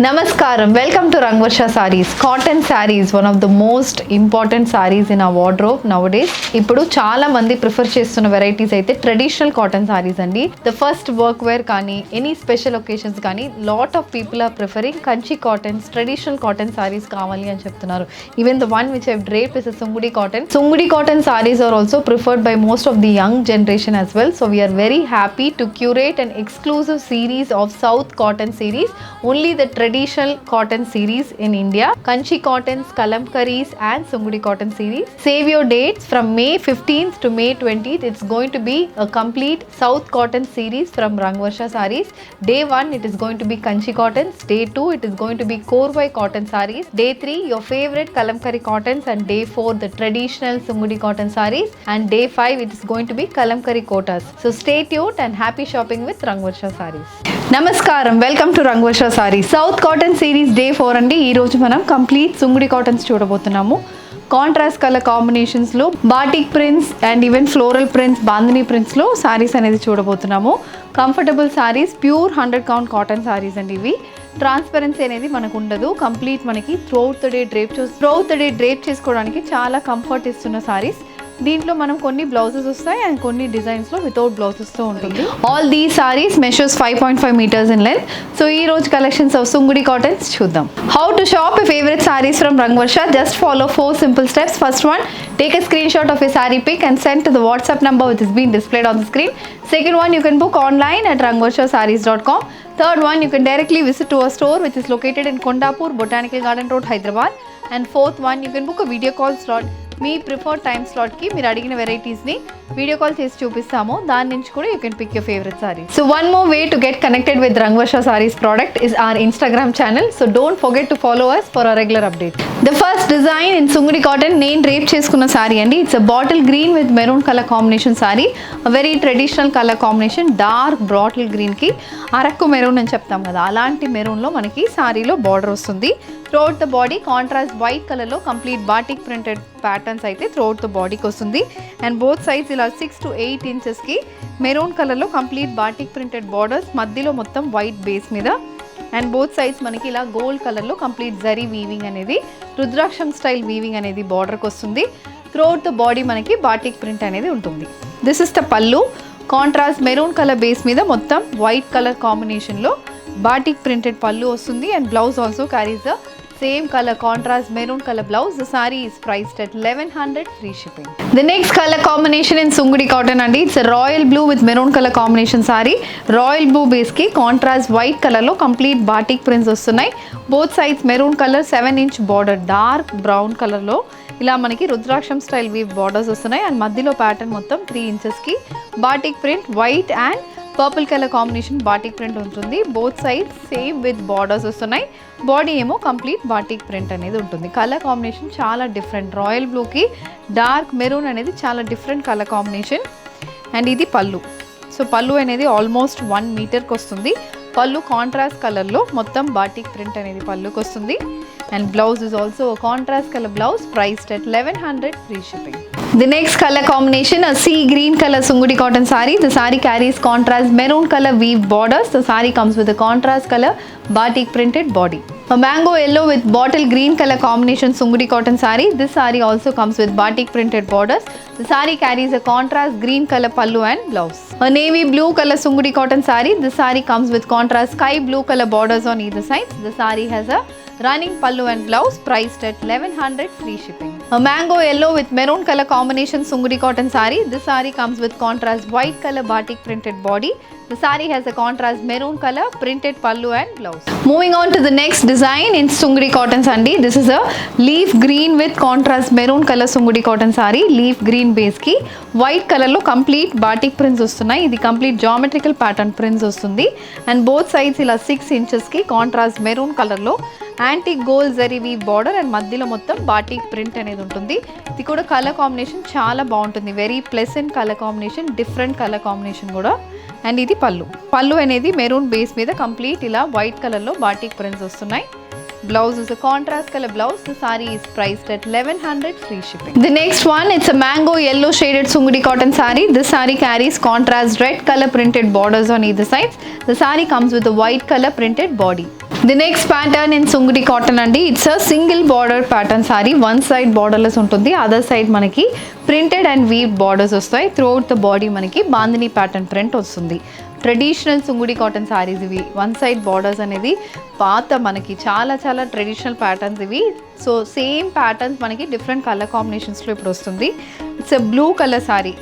Namaskaram, welcome to Rangvarsha Sarees. Cotton sarees, one of the most important sarees in our wardrobe nowadays. ఇప్పుడు చాలా మంది prefer చేస్తున్న varieties అయితే traditional cotton saris అండి. The first work wear కానీ any special occasions కానీ lot of people are preferring Kanchi cottons, traditional cotton saris కావాలి అని చెప్తున్నారు. Even the one which I've drape is Sungudi cotton. Sungudi cotton sarees are also preferred by most of the young generation as well. So we are very happy to curate an exclusive series of South cotton series. Only the traditional cotton series in India. Kanchi cottons, Kalamkaris and Sungudi cotton series. Save your dates from May 15th to May 20th. It's going to be a complete South cotton series from Rangvarsha Sarees. Day 1 it is going to be Kanchi cottons. Day 2 it is going to be Korvai cotton sarees. Day 3 your favorite Kalamkari cottons and day 4 the traditional Sungudi cotton sarees and day 5 it is going to be Kalamkari kotas. So stay tuned and happy shopping with Rangvarsha Sarees. నమస్కారం, welcome to Rangvarsha Saree. South cotton series day 4 అండి. ఈరోజు మనం complete Sungudi cottons చూడబోతున్నాము. Contrast colour కాంబినేషన్స్లో batik prints and even floral prints, Bandhani ప్రింట్స్లో సారీస్ అనేది చూడబోతున్నాము. Comfortable sarees, pure 100 count cotton saris అండి ఇవి. ట్రాన్స్పరెన్సీ అనేది మనకు ఉండదు. కంప్లీట్ మనకి త్రూఅవుట్ ద డే డ్రేప్ చేసుకోవడానికి చాలా కంఫర్ట్ ఇస్తున్న సారీస్. దీంట్లో మనం కొన్ని బ్లౌజెస్ వస్తాయి అండ్ కొన్ని డిజైన్స్లో వితౌట్ బ్లౌజెస్తో ఉంటుంది. ఆల్ దీ saris measures 5.5 meters in length. So ఈ రోజు కలెక్షన్స్ ఆఫ్ సుంగుడి కాటన్స్ చూద్దాం. How to shop a favourite saris from Rangavarsha? Just follow 4 simple steps. First one, take a screenshot of your saree pic and send to the WhatsApp number which is being displayed on the screen. Second one, you can book online at rangvarshasarees.com. Third one, you can directly visit to our store which is located in Kondapur, Botanical Garden Road, Hyderabad. And fourth one, you can book a video call slot. మీ preferred time స్లాట్కి మీరు అడిగిన వెరైటీస్ని video call చేసి చూపిస్తాము. దాని నుంచి కూడా you can pick your favourite saris. So one more way to get connected with Rangavarsha saris product is our Instagram channel. So don't forget to follow us for our regular update. The first design in Sungudi cotton నేను drape చేసుకున్న సారీ అండి. It's a bottle green with maroon colour combination sari. Very traditional colour combination. Dark bottle గ్రీన్కి అరకు maroon అని చెప్తాం కదా, అలాంటి మెరూన్లో మనకి సారీలో బార్డర్ వస్తుంది. Throughout the body contrast white కలర్లో కంప్లీట్ బాటిక్ ప్రింటెడ్ ప్యాటర్న్స్ అయితే త్రూఅవుట్ ద బాడీకి వస్తుంది. అండ్ బోత్ సైడ్స్ ఇలా 6 to 8 inchesకి మెరూన్ కలర్లో కంప్లీట్ బాటిక్ ప్రింటెడ్ బార్డర్స్, మధ్యలో మొత్తం వైట్ బేస్ మీద. అండ్ బోత్ సైడ్స్ మనకి ఇలా గోల్డ్ కలర్లో కంప్లీట్ జరీ వీవింగ్ అనేది, రుద్రాక్షం స్టైల్ వీవింగ్ అనేది బార్డర్కి వస్తుంది. త్రూఅవుట్ ద బాడీ మనకి బాటిక్ ప్రింట్ అనేది ఉంటుంది. దిస్ ఇస్ ద పల్లు. కాంట్రాస్ట్ మెరూన్ కలర్ బేస్ మీద మొత్తం వైట్ కలర్ కాంబినేషన్లో బాటిక్ ప్రింటెడ్ పల్లు వస్తుంది. And blouse also carries the same color contrast maroon color blouse. The saree is priced at 1100 free shipping. The next color combination in Sungudi cotton andi, it's a royal blue with maroon color combination saree. Royal blue base ki contrast white color lo complete batik prints వస్తున్నాయి. Both sides maroon color 7-inch border, dark brown color లో ఇలా మనకి రుద్రాక్షం style weave borders వస్తున్నాయి. అండ్ మధ్యలో pattern మొత్తం 3 inchesకి batik print, white and purple colour combination batik print ఉంటుంది. Both sides same with borders వస్తున్నాయి. బాడీ ఏమో కంప్లీట్ బాటిక్ ప్రింట్ అనేది ఉంటుంది. కలర్ కాంబినేషన్ చాలా డిఫరెంట్. రాయల్ బ్లూకి డార్క్ మెరూన్ అనేది చాలా డిఫరెంట్ కలర్ కాంబినేషన్. అండ్ ఇది పళ్ళు. సో పళ్ళు అనేది ఆల్మోస్ట్ 1 మీటర్కి వస్తుంది. పళ్ళు కాంట్రాస్ట్ కలర్లో మొత్తం బాటిక్ ప్రింట్ అనేది పళ్ళుకి వస్తుంది. And blouse is also contrast colour blouse, priced at 1100 free shipping. The next color combination, a sea green color Sungudi cotton saree. The saree carries contrast maroon color weave borders. The saree comes with a contrast color batik printed body. A mango yellow with bottle green color combination Sungudi cotton saree. This saree also comes with batik printed borders. The saree carries a contrast green color pallu and blouse. A navy blue color Sungudi cotton saree. This saree comes with contrast sky blue color borders on either side. The saree has a running pallu and blouse, priced at 1100 free shipping. A mango yellow with maroon color combination Sungudi cotton saree. This saree comes with contrast white color batik printed body. The saree has a contrast maroon color printed pallu and blouse. Moving on to the next design in Sungudi cotton sandi. This is a leaf green with contrast maroon color Sungudi cotton saree. Leaf green base ki white color lo complete batik prints వస్తున్నాయి. ఇది complete geometrical pattern prints వస్తుంది. And both sides ఇలా 6 inchesకి contrast maroon కలర్లో antique gold zari weave border and మధ్యలో మొత్తం batik print అనేది ఉంటుంది. ఇది కూడా కలర్ కాంబినేషన్ చాలా బాగుంటుంది. Very pleasant colour combination, different colour combination కూడా. అండ్ ఇది పళ్ళు అనేది మెరూన్ బేస్ మీద కంప్లీట్ ఇలా వైట్ కలర్లో బాటిక్ ప్రింట్స్ వస్తున్నాయి. Blouse is a contrast color blouse. The saree is priced at 1100 free shipping. The next one, it's a mango yellow shaded Sungudi cotton saree. This saree carries contrast red color printed borders on either sides. The saree comes with a white color printed body. The next pattern in Sungudi cotton అండి. It's a single border pattern saree. One side borderless ఉంటుంది, other side మనకి printed and weave borders వస్తాయి. Throughout the body మనకి Bandhani pattern print వస్తుంది. Traditional Sungudi cotton sarees ఇవి. One side borders అనేది పాత మనకి చాలా చాలా ట్రెడిషనల్ ప్యాటర్న్స్ ఇవి. సో సేమ్ ప్యాటర్న్స్ మనకి డిఫరెంట్ కలర్ కాంబినేషన్స్లో ఇప్పుడు వస్తుంది. It's a blue colour saree,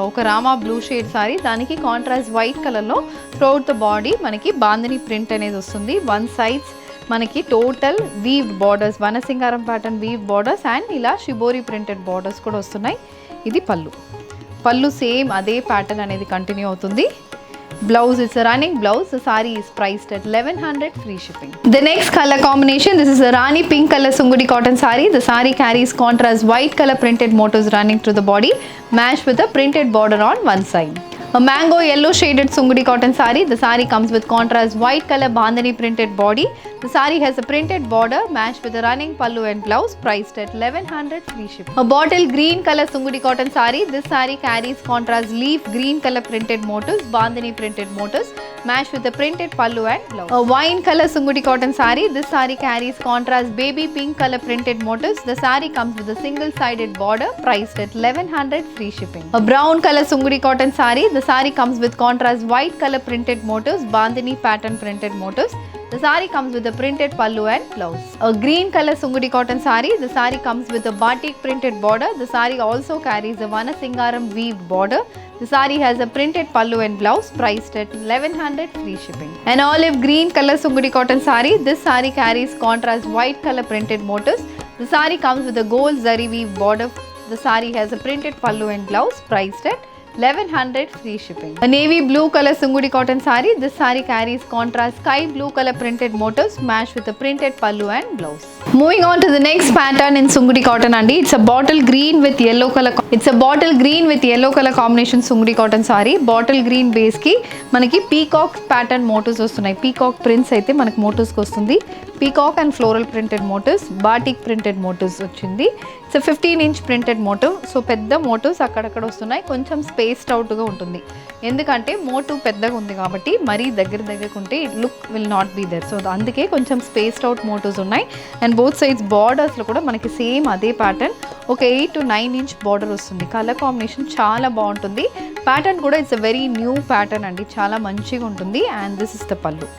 ఒక రామా బ్లూ షేడ్ సారీ, దానికి కాంట్రాస్ట్ వైట్ కలర్లో త్రూఅవుట్ ద బాడీ మనకి బాందిని ప్రింట్ అనేది వస్తుంది. వన్ సైడ్స్ మనకి total weave borders, Vanasingaram pattern weave borders and ఇలా షిబోరి ప్రింటెడ్ బార్డర్స్ కూడా వస్తున్నాయి. ఇది పళ్ళు సేమ్ అదే ప్యాటర్న్ అనేది కంటిన్యూ అవుతుంది. Blouse is a running blouse. The saree is priced at 1100 free shipping. The next color combination, this is a Rani pink color Sungudi cotton saree. The saree carries contrast white color printed motifs running through the body, matched with a printed border on one side. A mango yellow shaded Sungudi cotton saree. The saree comes with contrast white color bandhani printed body. The saree has a printed border matched with a running pallu and blouse, priced at 1100 free shipping. A bottle green color Sungudi cotton saree. This saree carries contrast leaf green color printed motifs, bandhani printed motifs, matched with a printed pallu and blouse. A wine color Sungudi cotton saree. This saree carries contrast baby pink color printed motifs. The saree comes with a single sided border, priced at 1100 free shipping. A brown color Sungudi cotton saree. The saree comes with contrast white color printed motifs, bandhani pattern printed motifs. The saree comes with a printed pallu and blouse. A green color Sungudi cotton saree. The saree comes with a batik printed border. The saree also carries a Vanasingaram weaved border. The saree has a printed pallu and blouse, priced at 1100 free shipping. An olive green color Sungudi cotton saree. This saree carries contrast white color printed motifs. The saree comes with a gold zari weave border. The saree has a printed pallu and blouse, priced at 1100 free shipping. A navy blue color Sungudi cotton saree. This saree carries contrast sky blue color printed motifs matched with a printed pallu and blouse. Moving on to the next pattern in Sungudi cotton andi. It's a bottle green with yellow color. It's a bottle green with yellow color combination Sungudi cotton saree. Bottle green base ki manaki peacock pattern motifs vastunayi. Peacock prints aithe manaki motifs ki vastundi. Peacock and floral printed motifs, batik printed motifs వచ్చింది. It's 15-inch printed motif. So పెద్ద motifs అక్కడక్కడ వస్తున్నాయి, కొంచెం spaced అవుట్గా ఉంటుంది. ఎందుకంటే motive పెద్దగా ఉంది కాబట్టి మరీ దగ్గరకు ఉంటే look will not be there. So అందుకే కొంచెం స్పేస్డ్ అవుట్ మోటివ్స్ ఉన్నాయి. అండ్ బోత్ సైడ్స్ బార్డర్స్లో కూడా మనకి సేమ్ అదే ప్యాటర్న్, ఒక 8 to 9 inch బార్డర్ వస్తుంది. కలర్ కాంబినేషన్ చాలా బాగుంటుంది. ప్యాటర్న్ కూడా it's a very new pattern అండి, చాలా మంచిగా ఉంటుంది. అండ్ దిస్ ఇస్ ద పల్లు.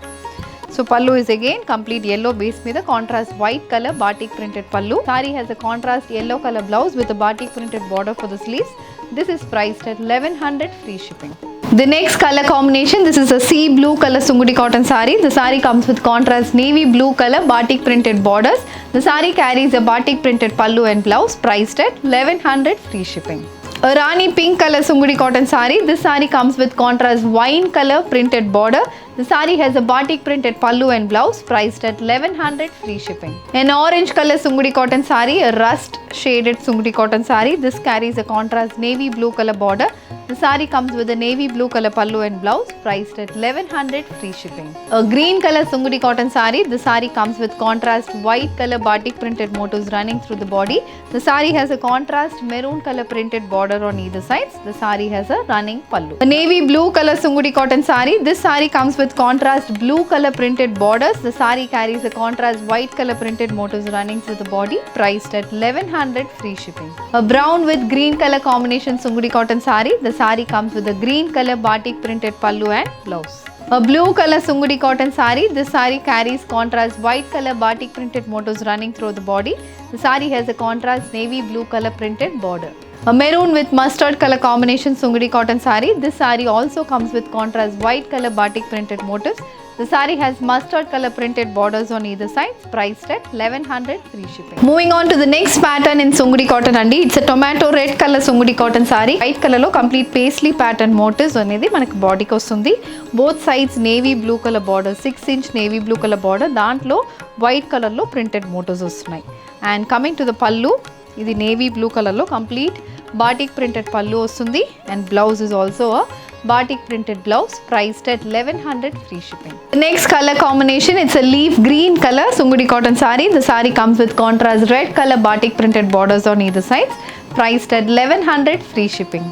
So pallu is again complete yellow base మీద contrast white color batik printed pallu. Saree has a contrast yellow color blouse with a batik printed border for the sleeves. This is priced at 1100 free shipping. The next color combination, this is a sea blue color Sungudi cotton saree. The saree comes with contrast navy blue color batik printed borders. The saree carries a batik printed pallu and blouse, priced at 1100 free shipping. A Rani pink color Sungudi cotton saree. This saree comes with contrast wine color printed border. The saree has a batik printed pallu and blouse, priced at 1100 free shipping. An orange color Sungudi cotton saree, a rust shaded Sungudi cotton saree. This carries a contrast navy blue color border. The saree comes with a navy blue color pallu and blouse, priced at 1100 free shipping. A green color Sungudi cotton saree. The saree comes with contrast white color batik printed motifs running through the body. The saree has a contrast maroon color printed border on either sides. The saree has a running pallu. A navy blue color Sungudi cotton saree. This saree comes with contrast blue color printed borders. The saree carries a contrast white color printed motifs running through the body, priced at 1100 free shipping. A brown with green color combination Sungudi cotton saree. The saree comes with a green color batik printed pallu and blouse. A blue color Sungudi cotton saree. This saree carries contrast white color batik printed motifs running through the body. The saree has a contrast navy blue color printed border. A maroon with mustard color combination Sungudi cotton saree. This saree also comes with contrast white color batik printed motifs. The saree has mustard color printed borders on either side, priced at 1100 free shipping. Moving on to the next pattern in Sungudi cotton andi. It's a tomato red color Sungudi cotton saree. White color lo complete paisley pattern motifs anedi manaki body ki vastundi. Both sides navy blue color border, 6-inch navy blue color border, dantlo white color lo printed motifs vastunayi. And coming to the pallu, ఇది navy blue కలర్లో complete batik printed పళ్ళు వస్తుంది. And blouse is also a batik printed blouse, priced at 1100 free shipping. The next color combination, it's a leaf green color Sungudi cotton saree. The saree comes with contrast red color batik printed borders on either side, priced at 1100 free shipping.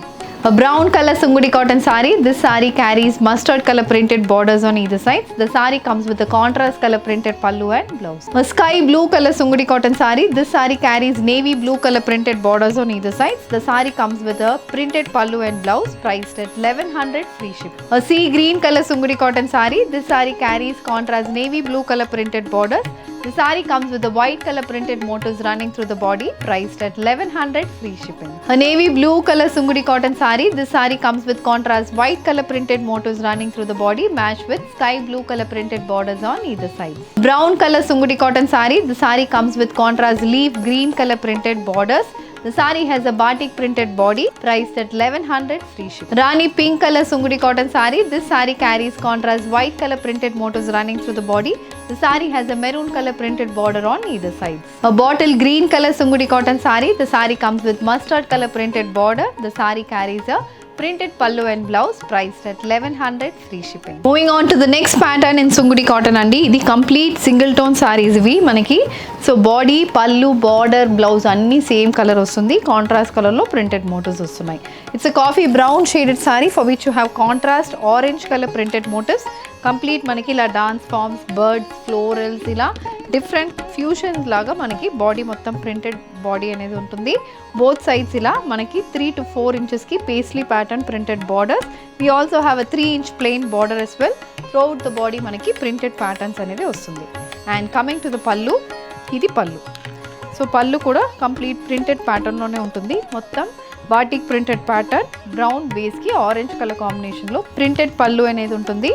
A brown color Sungudi cotton saree. This saree carries mustard color printed borders on either side. The saree comes with a contrast color printed pallu and blouse. A sky blue color Sungudi cotton saree. This saree carries navy blue color printed borders on either side. The saree comes with a printed pallu and blouse, priced at 1100 free ship. A sea green color Sungudi cotton saree. This saree carries contrast navy blue color printed borders. The saree comes with the white color printed motifs running through the body, priced at 1100 free shipping. A navy blue color Sungudi cotton saree. This saree comes with contrast white color printed motifs running through the body, matched with sky blue color printed borders on either side. Brown color Sungudi cotton saree. The saree comes with contrast leaf green color printed borders. The saree has a batik printed body, priced at 1100 free shipping. Rani pink color Sungudi cotton saree. This saree carries contrast white color printed motifs running through the body. The saree has a maroon color printed border on either side. A bottle green color Sungudi cotton saree. The saree comes with mustard color printed border. The saree carries a printed pallu and blouse, priced at 1100 free shipping. Moving on to the next pattern in Sungudi cotton andi. Idi complete single tone sarees ivi manaki. So body, pallu, border, blouse anni same color ostundi. Contrast color lo printed motifs ostunnai. It's a coffee brown shaded saree for which you have contrast orange color printed motifs. Complete మనకి ఇలా dance forms, birds, florals ఇలా different fusions లాగా మనకి body మొత్తం printed body అనేది ఉంటుంది. Both sides ఇలా మనకి 3 to 4 ఇంచెస్కి paisley pattern printed borders. We also have a 3 inch plain border as well. Throughout the body మనకి ప్రింటెడ్ ప్యాటర్న్స్ అనేది వస్తుంది. అండ్ కమింగ్ టు ద పళ్ళు, ఇది పళ్ళు. సో పళ్ళు కూడా కంప్లీట్ ప్రింటెడ్ ప్యాటర్న్లోనే ఉంటుంది. మొత్తం బాటిక్ ప్రింటెడ్ ప్యాటర్న్, బ్రౌన్ బేస్కి ఆరెంజ్ కలర్ కాంబినేషన్లో ప్రింటెడ్ పళ్ళు అనేది ఉంటుంది.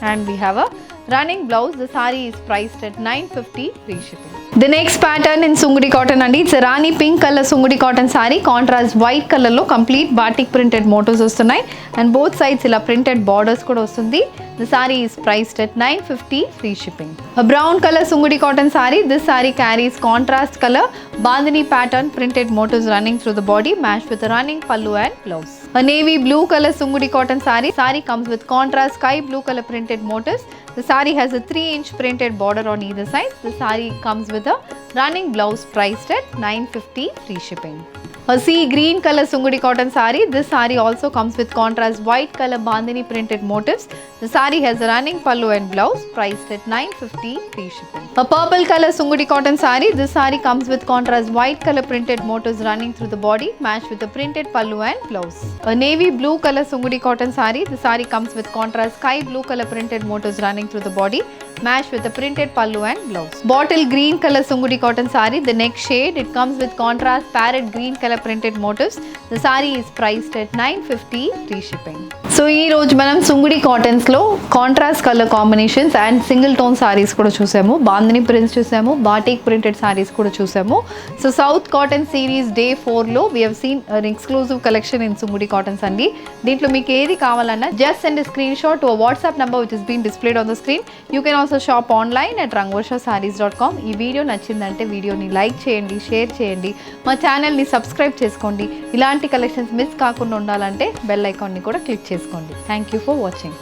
And we have a running blouse. The saree is priced at 950 free shipping. The next pattern in Sungudi cotton andi. It's a Rani pink color Sungudi cotton saree. Contrast white color lo complete batik printed motifs vastunnai and both sides ila printed borders kuda vastundi. The saree is priced at 950 free shipping. A brown color Sungudi cotton saree. This saree carries contrast color bandhani pattern printed motifs running through the body, matched with a running pallu and blouse. A navy blue color Sungudi cotton saree. Saree comes with contrast sky blue color printed motifs. The saree has a 3 inch printed border on either side. The saree comes with a running blouse, priced at 950 free shipping. A sea green color Sungudi cotton saree. This saree also comes with contrast white color bandhani printed motifs. The saree has a running pallu and blouse, priced at 950 free shipping. A purple color Sungudi cotton saree. This saree comes with contrast white color printed motifs running through the body, matched with a printed pallu and blouse. A navy blue color Sungudi cotton saree. The saree comes with contrast sky blue color printed motifs running through the body, matched with a printed pallu and blouse. Bottle green color Sungudi cotton saree. The next shade, it comes with contrast parrot green color printed motifs. The saree is priced at 950 free shipping. So ee roju manam Sungudi cottons lo contrast color combinations and single tone sarees kuda chusamu, bandhani prints chusamu, batik printed sarees kuda chusamu. So South Cotton series day 4 lo we have seen an exclusive collection in Sungudi cottons andi. Deentlo meeku edi kavalana just send a screenshot to a WhatsApp number which is being displayed on the screen. You can also shop online at rangvarshasarees.com. ఈ video నచ్చిందంటే వీడియోని like చేయండి, share చేయండి, మా ఛానల్ని subscribe చేసుకోండి. ఇలాంటి collections miss కాకుండా ఉండాలంటే బెల్ ఐకాన్ని కూడా క్లిక్ చేసుకోండి. Thank you for watching.